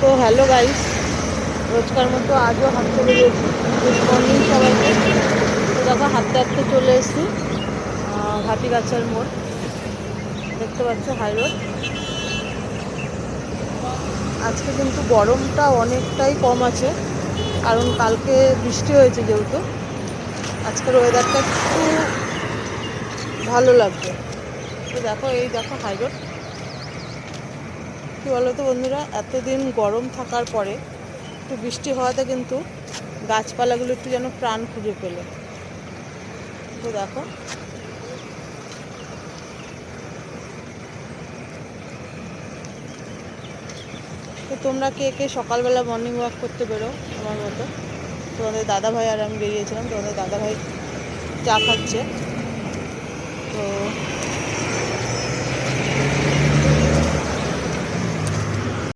তো hello guys, রোজকার মতো আজও হাঁটতে বেরিয়েছি। গুড মর্নিং সবাইকে। তো দেখো হাঁটতে হাঁটতে চলে এসেছি ঘাটিগাছার মোড়, দেখতে পাচ্ছ হাই রোড। আজকে কিন্তু গরমটা অনেকটাই কম আছে, কারণ কালকে বৃষ্টি হয়েছে যেহেতু। আজকের ওয়েদারটা একটু ভালো লাগবে। তো দেখো এই দেখো হাই রোড। কী বলো তো বন্ধুরা, এতদিন গরম থাকার পরে একটু বৃষ্টি হওয়াতে কিন্তু গাছপালাগুলো একটু যেন প্রাণ খুঁজে পেলো। তো দেখো তো তোমরা কে কে সকালবেলা মর্নিং ওয়াক করতে বেরো আমার মতো? তোমাদের দাদাভাই আর আমি বেরিয়েছিলাম। তোমাদের দাদাভাই চা খাচ্ছে। তো